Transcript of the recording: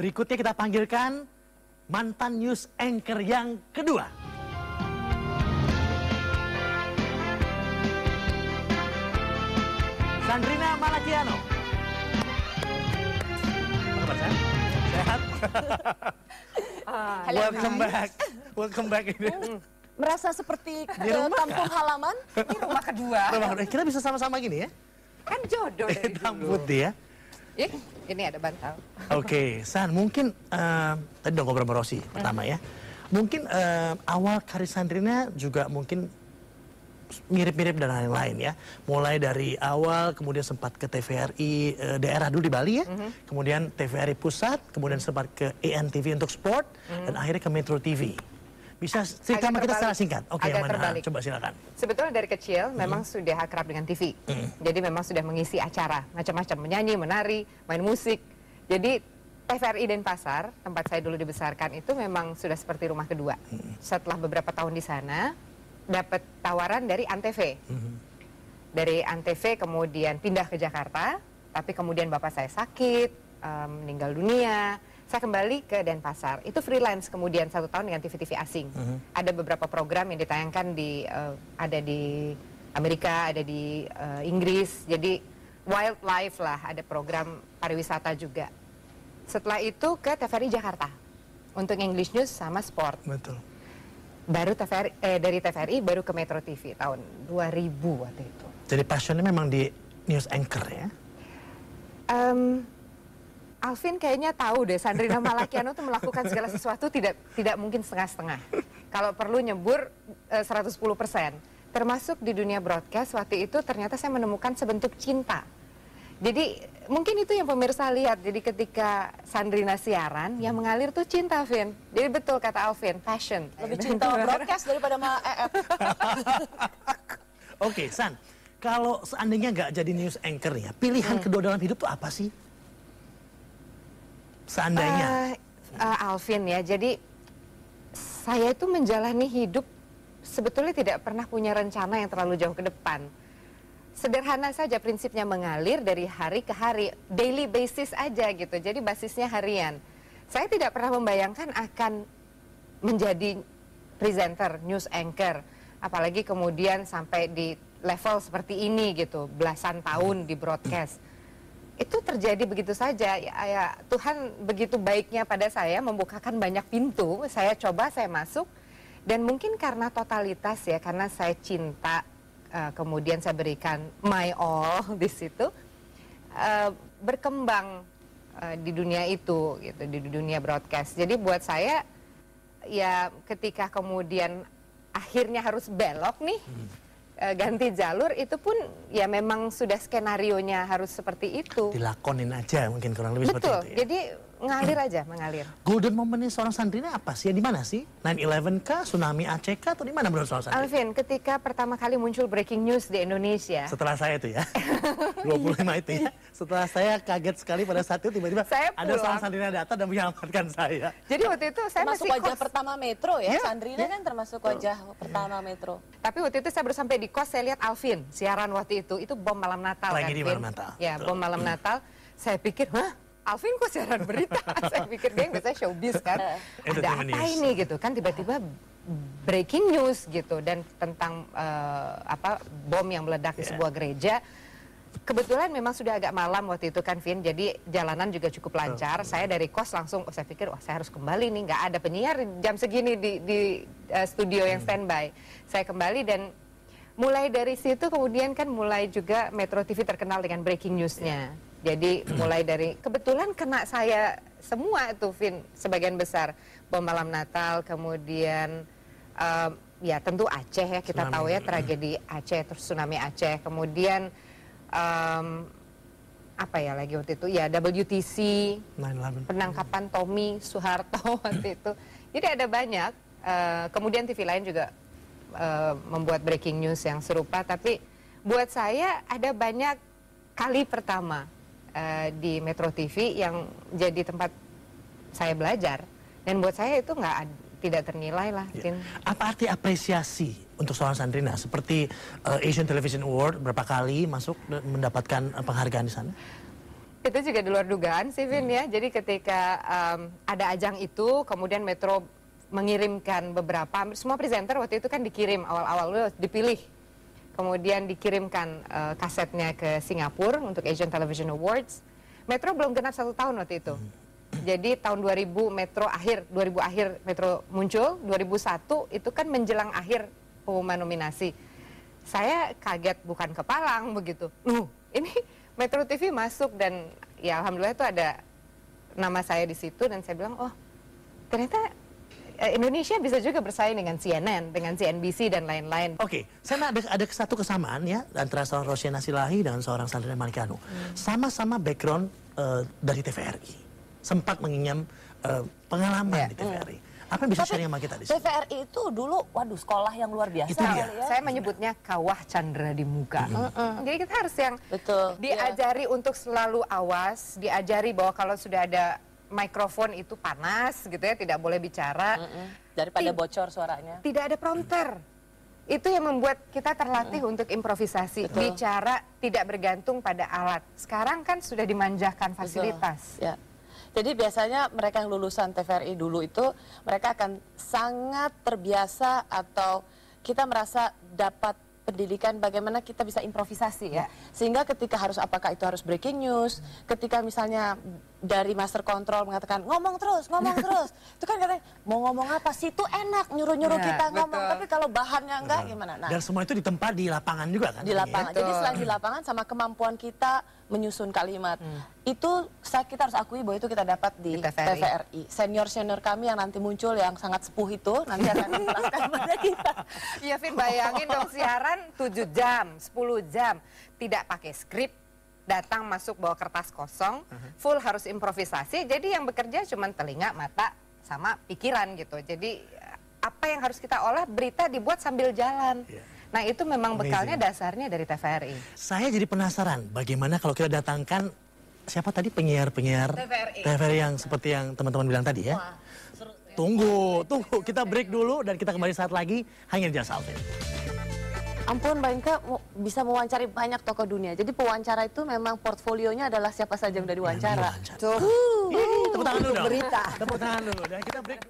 berikutnya kita panggilkan mantan news anchor yang kedua. Sandrina Malakiano. Apa kabar, San? Sehat? Welcome back. Welcome back. Merasa seperti Di rumah kampung halaman. Ini rumah kedua. Kita bisa sama-sama gini ya? Kan jodoh dari Hitam dulu. putih ya? Ini ada bantal. Oke, San, mungkin tadi udah ngobrol sama Rosi pertama ya. Mungkin awal karir Sandrina juga mungkin mirip-mirip dan lain-lain ya. Mulai dari awal, kemudian sempat ke TVRI daerah dulu di Bali ya. Kemudian TVRI Pusat, kemudian sempat ke ENTV untuk sport, dan akhirnya ke Metro TV. Bisa cerita sama kita secara singkat? Oke, yang mana? Coba silakan. Sebetulnya dari kecil memang sudah akrab dengan TV. Jadi memang sudah mengisi acara macam-macam, menyanyi, menari, main musik. Jadi TVRI Denpasar, tempat saya dulu dibesarkan, itu memang sudah seperti rumah kedua. Setelah beberapa tahun di sana, dapat tawaran dari Antv. Dari Antv kemudian pindah ke Jakarta, tapi kemudian bapak saya sakit, meninggal dunia. Saya kembali ke Denpasar. Itu freelance kemudian 1 tahun dengan TV-TV asing. Ada beberapa program yang ditayangkan ada di Amerika, ada di Inggris. Jadi wildlife lah, ada program pariwisata juga. Setelah itu ke TVRI Jakarta untuk English News sama sport. Betul. Baru dari TVRI baru ke Metro TV tahun 2000 waktu itu. Jadi passionnya memang di news anchor ya? Alvin kayaknya tahu deh, Sandrina Malakiano tuh melakukan segala sesuatu tidak mungkin setengah-setengah. Kalau perlu nyebur 110%. Termasuk di dunia broadcast waktu itu ternyata saya menemukan sebentuk cinta. Jadi mungkin itu yang pemirsa lihat. Jadi ketika Sandrina siaran, yang mengalir tuh cinta, Vin. Jadi betul kata Alvin, passion. Lebih cinta sama broadcast daripada sama EF. Oke, San. Kalau seandainya nggak jadi news anchor ya, pilihan kedua dalam hidup tuh apa sih? Seandainya. Alvin ya, jadi saya itu menjalani hidup sebetulnya tidak pernah punya rencana yang terlalu jauh ke depan. Sederhana saja prinsipnya, mengalir dari hari ke hari, daily basis aja gitu. Jadi basisnya harian. Saya tidak pernah membayangkan akan menjadi presenter, news anchor. Apalagi kemudian sampai di level seperti ini gitu, belasan tahun di broadcast. Itu terjadi begitu saja. Ya, Tuhan begitu baiknya pada saya, membukakan banyak pintu. Saya coba, saya masuk. Dan mungkin karena totalitas ya, karena saya cinta, kemudian saya berikan my all di situ, berkembang di dunia itu, gitu, di dunia broadcast. Jadi buat saya, ya ketika kemudian akhirnya harus belok nih, ganti jalur, itu pun ya memang sudah skenarionya harus seperti itu. Dilakonin aja mungkin kurang lebih seperti itu ya. Jadi ngalir aja, mengalir. Golden momennya seorang Sandrina apa sih? Ya di mana sih? 9/11 kah? Tsunami Aceh kah? Atau di mana menurut seorang Sandrina? Alvin, ketika pertama kali muncul breaking news di Indonesia. Setelah saya itu ya, 25 itu ya. Setelah saya kaget sekali pada saat itu tiba-tiba ada seorang Sandrina datang dan menyelamatkan saya. Jadi waktu itu saya termasuk masih wajah pertama Metro ya, Sandrina kan termasuk wajah pertama Metro. Tapi waktu itu saya baru sampai di kos, saya lihat Alvin siaran waktu itu bom malam Natal. Lagi kan, di malam Natal. Ya, bom malam Natal. Saya pikir, hah? Alvin kok siaran berita? Saya pikir dia yang biasanya showbiz kan. Ada apa ini gitu kan, tiba-tiba breaking news gitu, dan tentang bom yang meledak di sebuah gereja. Kebetulan memang sudah agak malam waktu itu kan, Vin, jadi jalanan juga cukup lancar. Saya dari kos langsung, saya pikir, wah saya harus kembali nih, nggak ada penyiar jam segini di studio yang standby. Saya kembali dan mulai dari situ kemudian kan mulai juga Metro TV terkenal dengan breaking newsnya. Jadi mulai dari, kebetulan kena saya semua itu, Vin, sebagian besar. Bom malam Natal, kemudian ya tentu Aceh ya, kita tahu ya tragedi Aceh, terus tsunami Aceh. Kemudian apa ya lagi waktu itu, ya WTC, 9/11. penangkapan Tommy Soeharto waktu itu. Jadi ada banyak, kemudian TV lain juga membuat breaking news yang serupa. Tapi buat saya ada banyak kali pertama di Metro TV yang jadi tempat saya belajar, dan buat saya itu tidak ternilai lah. Ya. Apa arti apresiasi untuk seorang Sandrina seperti Asian Television Award berapa kali masuk dan mendapatkan penghargaan di sana? Itu juga di luar dugaan sih, Vin ya. Jadi ketika ada ajang itu, kemudian Metro mengirimkan beberapa, semua presenter waktu itu kan dikirim awal-awal dipilih. Kemudian dikirimkan kasetnya ke Singapura untuk Asian Television Awards. Metro belum genap 1 tahun waktu itu. Jadi tahun 2000 Metro akhir Metro muncul, 2001 itu kan menjelang akhir pengumuman nominasi. Saya kaget bukan kepalang begitu. Ini Metro TV masuk dan ya alhamdulillah itu ada nama saya di situ dan saya bilang, oh ternyata Indonesia bisa juga bersaing dengan CNN, dengan CNBC dan lain-lain. Oke, saya ada satu kesamaan ya antara seorang Rosyana Silahi dan seorang Sandrina Manikanu. Sama-sama background dari TVRI, sempat mengenyam pengalaman di TVRI. Apa yang bisa sharing sama kita di sini? TVRI itu dulu, waduh, sekolah yang luar biasa. Itu dia. Ya. Saya menyebutnya kawah Chandra di muka. Jadi kita harus yang diajari untuk selalu awas, diajari bahwa kalau sudah ada mikrofon itu panas gitu ya, tidak boleh bicara. Daripada bocor suaranya. Tidak ada prompter. Itu yang membuat kita terlatih untuk improvisasi. Bicara tidak bergantung pada alat. Sekarang kan sudah dimanjakan fasilitas. Ya. Jadi biasanya mereka yang lulusan TVRI dulu itu mereka akan sangat terbiasa atau kita merasa dapat pendidikan bagaimana kita bisa improvisasi ya. Sehingga ketika apakah itu harus breaking news, ketika misalnya dari master control mengatakan ngomong terus, itu kan katanya mau ngomong apa sih, itu enak nyuruh-nyuruh kita ngomong, tapi kalau bahannya enggak gimana? Nah, dan semua itu ditempa di lapangan juga kan? Di lapangan. Jadi selain di lapangan sama kemampuan kita menyusun kalimat, itu kita harus akui bahwa itu kita dapat di TVRI. Senior kami yang nanti muncul yang sangat sepuh itu nanti akan menjelaskan kepada kita. Iya, Vin, bayangin dong siaran 7 jam, 10 jam, tidak pakai skrip, datang masuk bawa kertas kosong, full harus improvisasi. Jadi yang bekerja cuma telinga, mata, sama pikiran gitu. Jadi apa yang harus kita olah, berita dibuat sambil jalan. Nah itu memang bekalnya dasarnya dari TVRI. Saya jadi penasaran bagaimana kalau kita datangkan siapa tadi penyiar TVRI yang seperti yang teman-teman bilang tadi ya. Tunggu, kita break dulu dan kita kembali saat lagi hanya di Jasa Alvin. Ampun, Mbak Inka bisa mewawancari banyak tokoh dunia. Jadi pewawancara itu memang portfolionya adalah siapa saja yang udah diwawancara. Tepuk tangan dulu dong. Tepuk tangan dulu dan kita break.